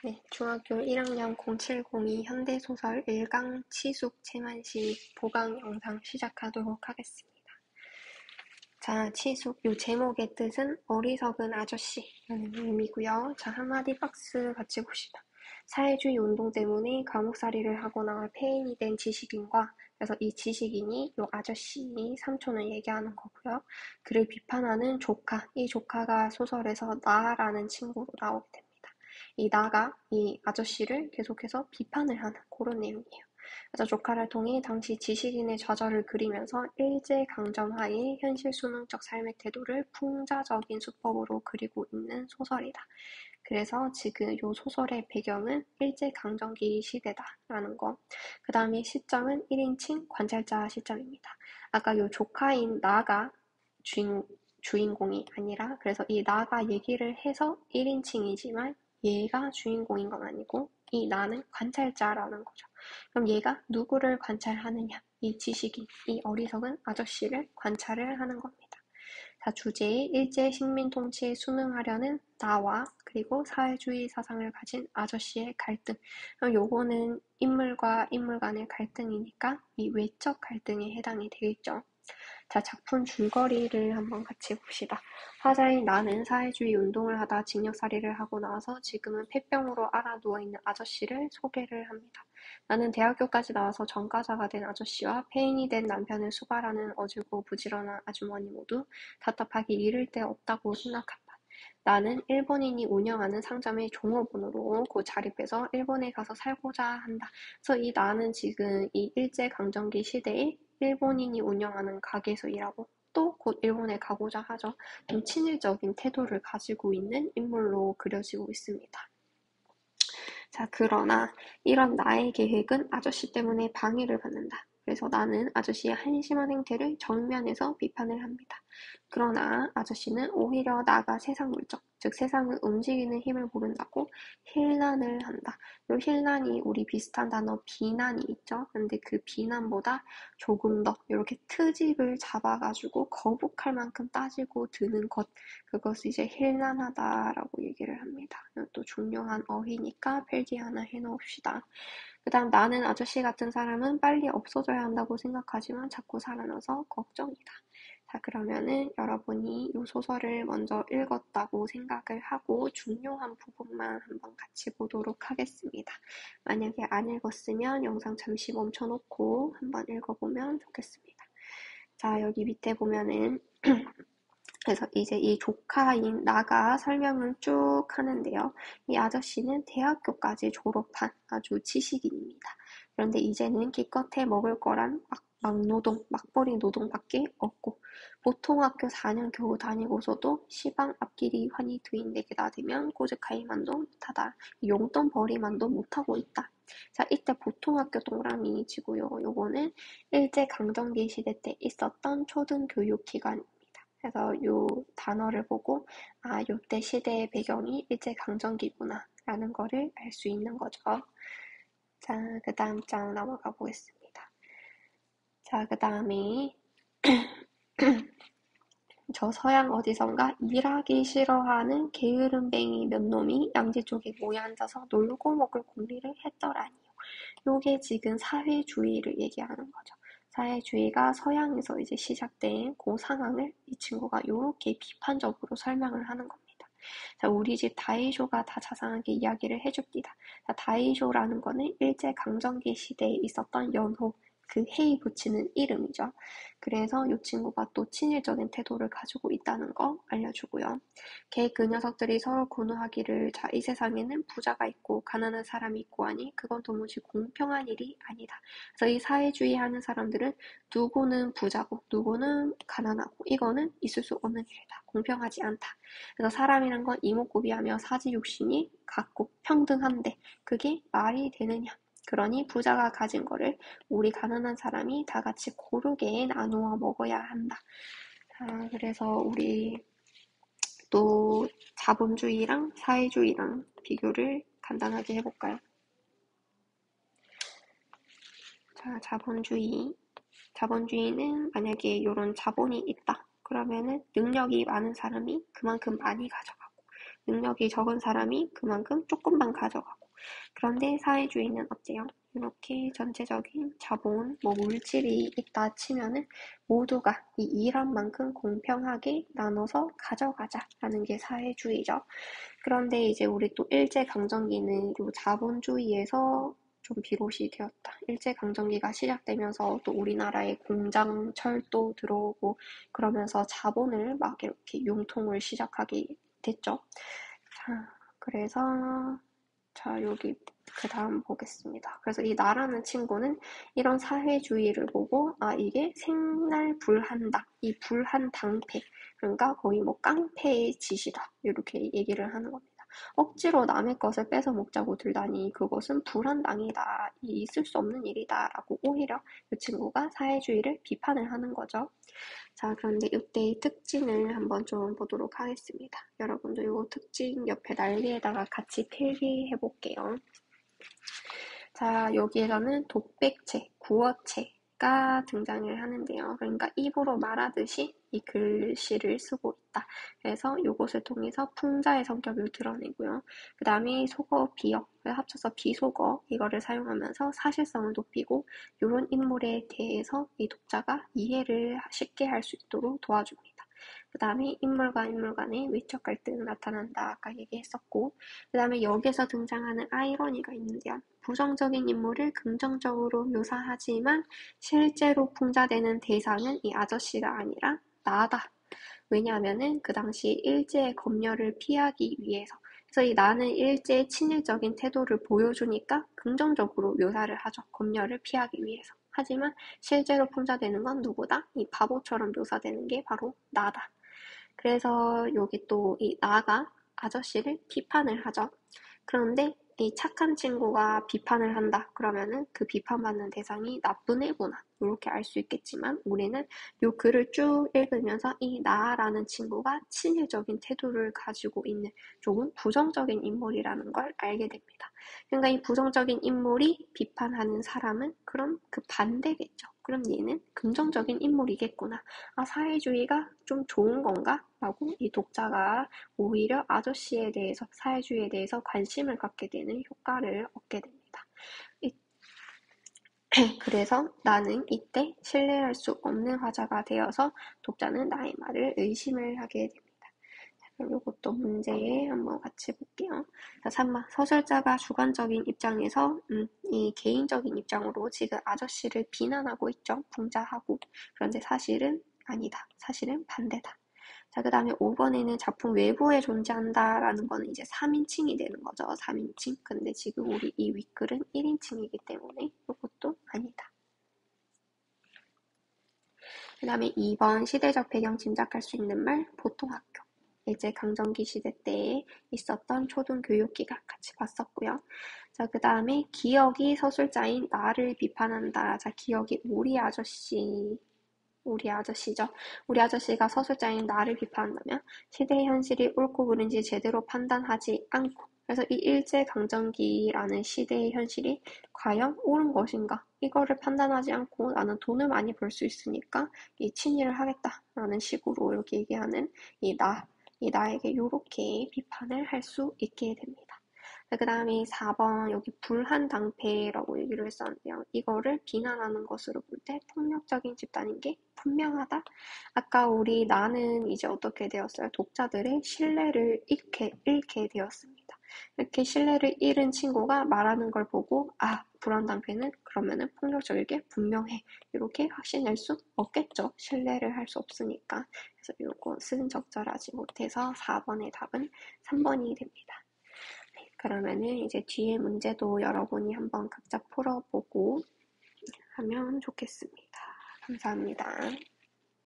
네, 중학교 1학년 0702 현대소설 1강 치숙 채만시 보강 영상 시작하도록 하겠습니다. 자, 치숙 요 제목의 뜻은 어리석은 아저씨라는 의미고요. 자, 한마디 박스 같이 봅시다. 사회주의 운동 때문에 감옥살이를 하거나 폐인이 된 지식인과 그래서 이 지식인이 요 아저씨 삼촌을 얘기하는 거고요. 그를 비판하는 조카, 이 조카가 소설에서 나라는 친구로 나오게 됩니다. 이 나가 이 아저씨를 계속해서 비판을 하는 그런 내용이에요. 그래서 조카를 통해 당시 지식인의 좌절을 그리면서 일제강점하에 현실 수능적 삶의 태도를 풍자적인 수법으로 그리고 있는 소설이다. 그래서 지금 이 소설의 배경은 일제강점기 시대다라는 거. 그 다음에 시점은 1인칭 관찰자 시점입니다. 아까 이 조카인 나가 주인공이 아니라 그래서 이 나가 얘기를 해서 1인칭이지만 얘가 주인공인 건 아니고 이 나는 관찰자라는 거죠. 그럼 얘가 누구를 관찰하느냐? 이 지식인, 이 어리석은 아저씨를 관찰을 하는 겁니다. 자, 주제의 일제 식민 통치에 순응하려는 나와 그리고 사회주의 사상을 가진 아저씨의 갈등. 그럼 요거는 인물과 인물 간의 갈등이니까 이 외적 갈등에 해당이 되겠죠. 자, 작품 줄거리를 한번 같이 봅시다. 화자인 나는 사회주의 운동을 하다 징역살이를 하고 나와서 지금은 폐병으로 알아 누워있는 아저씨를 소개를 합니다. 나는 대학교까지 나와서 전과자가 된 아저씨와 폐인이 된 남편을 수발하는 어질고 부지런한 아주머니 모두 답답하기 이를 데 없다고 생각한다. 나는 일본인이 운영하는 상점의 종업원으로 곧 자립해서 일본에 가서 살고자 한다. 그래서 이 나는 지금 이 일제강점기 시대에 일본인이 운영하는 가게에서 일하고 또 곧 일본에 가고자 하죠. 좀 친일적인 태도를 가지고 있는 인물로 그려지고 있습니다. 자, 그러나 이런 나의 계획은 아저씨 때문에 방해를 받는다. 그래서 나는 아저씨의 한심한 행태를 정면에서 비판을 합니다. 그러나 아저씨는 오히려 나가 세상 물적, 즉 세상을 움직이는 힘을 모른다고 힐난을 한다. 요 힐난이 우리 비슷한 단어 비난이 있죠. 근데 그 비난보다 조금 더 이렇게 트집을 잡아가지고 거북할 만큼 따지고 드는 것, 그것을 이제 힐난하다라고 얘기를 합니다. 또 중요한 어휘니까 필기 하나 해놓읍시다. 그 다음 나는 아저씨 같은 사람은 빨리 없어져야 한다고 생각하지만 자꾸 살아나서 걱정이다. 자, 그러면은 여러분이 이 소설을 먼저 읽었다고 생각을 하고 중요한 부분만 한번 같이 보도록 하겠습니다. 만약에 안 읽었으면 영상 잠시 멈춰놓고 한번 읽어보면 좋겠습니다. 자, 여기 밑에 보면은 그래서 이제 이 조카인 나가 설명을 쭉 하는데요. 이 아저씨는 대학교까지 졸업한 아주 지식인입니다. 그런데 이제는 기껏해 먹을 거란 막노동, 막벌이 노동밖에 없고 보통 학교 4년 겨우 다니고서도 시방 앞길이 환히 트인데게 나대면 꼬즈카이만도 못하다. 용돈 벌이만도 못하고 있다. 자, 이때 보통 학교 동그라미 치고요. 요거는 일제강점기 시대 때 있었던 초등교육기관 그래서 요 단어를 보고 아, 요때 시대의 배경이 일제강점기구나 라는 거를 알 수 있는 거죠. 자, 그 다음 장 넘어가 보겠습니다. 자, 그 다음에 저 서양 어디선가 일하기 싫어하는 게으름뱅이 몇 놈이 양지 쪽에 모여 앉아서 놀고 먹을 궁리를 했더라니요. 요게 지금 사회주의를 얘기하는 거죠. 사회주의가 서양에서 이제 시작된 그 상황을 이 친구가 요렇게 비판적으로 설명을 하는 겁니다. 자, 우리 집 다이쇼가 다 자상하게 이야기를 해줍니다. 자, 다이쇼라는 거는 일제강점기 시대에 있었던 연호, 그 해에 붙이는 이름이죠. 그래서 이 친구가 또 친일적인 태도를 가지고 있다는 거 알려주고요. 걔 그 녀석들이 서로 군우하기를 자, 이 세상에는 부자가 있고 가난한 사람이 있고 하니 그건 도무지 공평한 일이 아니다. 그래서 이 사회주의 하는 사람들은 누구는 부자고 누구는 가난하고 이거는 있을 수 없는 일이다. 공평하지 않다. 그래서 사람이란 건 이목구비하며 사지육신이 같고 평등한데 그게 말이 되느냐. 그러니 부자가 가진 거를 우리 가난한 사람이 다 같이 고르게 나누어 먹어야 한다. 자, 그래서 우리 또 자본주의랑 사회주의랑 비교를 간단하게 해볼까요? 자, 자본주의는 만약에 이런 자본이 있다. 그러면은 능력이 많은 사람이 그만큼 많이 가져가고 능력이 적은 사람이 그만큼 조금만 가져가고. 그런데 사회주의는 어때요? 이렇게 전체적인 자본, 물질이 있다 치면은 모두가 이 일한 만큼 공평하게 나눠서 가져가자라는 게 사회주의죠. 그런데 이제 우리 또 일제강점기는 요 자본주의에서 좀 비롯이 되었다. 일제강점기가 시작되면서 또 우리나라에 공장, 철도 들어오고 그러면서 자본을 막 이렇게 융통을 시작하게 됐죠. 자, 그래서 여기 그 다음 보겠습니다. 그래서 이 나라는 친구는 이런 사회주의를 보고 이게 생날불한다. 이 불한당패. 그러니까 거의 깡패의 짓이다. 이렇게 얘기를 하는 겁니다. 억지로 남의 것을 뺏어 먹자고 들다니 그것은 불한당이다. 있을 수 없는 일이다. 라고 오히려 이 친구가 사회주의를 비판을 하는 거죠. 자, 그런데 이때의 특징을 한번 좀 보도록 하겠습니다. 여러분도 이 특징 옆에 날개에다가 같이 필기해 볼게요. 자, 여기에서는 독백체, 구어체가 등장을 하는데요. 그러니까 입으로 말하듯이 이 글씨를 쓰고 있다. 그래서 이것을 통해서 풍자의 성격을 드러내고요. 그 다음에 속어, 비어, 합쳐서 비속어 이거를 사용하면서 사실성을 높이고 이런 인물에 대해서 이 독자가 이해를 쉽게 할 수 있도록 도와줍니다. 그 다음에 인물과 인물 간의 외적 갈등이 나타난다. 아까 얘기했었고 그 다음에 여기서 등장하는 아이러니가 있는데요. 부정적인 인물을 긍정적으로 묘사하지만 실제로 풍자되는 대상은 이 아저씨가 아니라 나다. 왜냐하면은 그 당시 일제의 검열을 피하기 위해서. 그래서 이 나는 일제의 친일적인 태도를 보여주니까 긍정적으로 묘사를 하죠. 검열을 피하기 위해서. 하지만 실제로 풍자되는 건 누구다? 이 바보처럼 묘사되는 게 바로 나다. 그래서 여기 또 이 나가 아저씨를 비판을 하죠. 그런데 이 착한 친구가 비판을 한다. 그러면은 그 비판받는 대상이 나쁜 애구나. 이렇게 알 수 있겠지만 우리는 이 글을 쭉 읽으면서 이 나라는 친구가 친일적인 태도를 가지고 있는 조금 부정적인 인물이라는 걸 알게 됩니다. 그러니까 이 부정적인 인물이 비판하는 사람은 그럼 그 반대겠죠. 그럼 얘는 긍정적인 인물이겠구나. 사회주의가 좀 좋은 건가? 라고 이 독자가 오히려 아저씨에 대해서, 사회주의에 대해서 관심을 갖게 되는 효과를 얻게 됩니다. 그래서 나는 이때 신뢰할 수 없는 화자가 되어서 독자는 나의 말을 의심을 하게 됩니다. 그럼 이것도 문제에 한번 같이 볼게요. 자, 3번. 서술자가 주관적인 입장에서 이 개인적인 입장으로 지금 아저씨를 비난하고 있죠. 풍자하고. 그런데 사실은 아니다. 사실은 반대다. 자, 그 다음에 5번에는 작품 외부에 존재한다라는 거는 이제 3인칭이 되는 거죠. 3인칭. 근데 지금 우리 이 윗글은 1인칭이기 때문에 이것도 아니다. 그 다음에 2번 시대적 배경 짐작할 수 있는 말 보통 학교. 일제강점기 시대 때에 있었던 초등교육기가 같이 봤었고요. 자, 그 다음에 기억이 서술자인 나를 비판한다. 자, 기억이 우리 아저씨죠. 우리 아저씨가 서술자인 나를 비판한다면 시대의 현실이 옳고 그른지 제대로 판단하지 않고 그래서 이 일제강점기라는 시대의 현실이 과연 옳은 것인가? 이거를 판단하지 않고 나는 돈을 많이 벌 수 있으니까 이 친일을 하겠다라는 식으로 이렇게 얘기하는 이 나에게 이렇게 비판을 할 수 있게 됩니다. 그 다음에 4번 여기 불한당패라고 얘기를 했었는데요. 이거를 비난하는 것으로 볼 때 폭력적인 집단인 게 분명하다. 아까 우리 나는 이제 어떻게 되었어요? 독자들의 신뢰를 잃게 되었습니다. 이렇게 신뢰를 잃은 친구가 말하는 걸 보고 불안당패는 그러면은 폭력적이게 분명해. 이렇게 확신할 수 없겠죠. 신뢰를 할 수 없으니까. 그래서 이것은 적절하지 못해서 4번의 답은 3번이 됩니다. 그러면은 이제 뒤에 문제도 여러분이 한번 각자 풀어보고 하면 좋겠습니다. 감사합니다.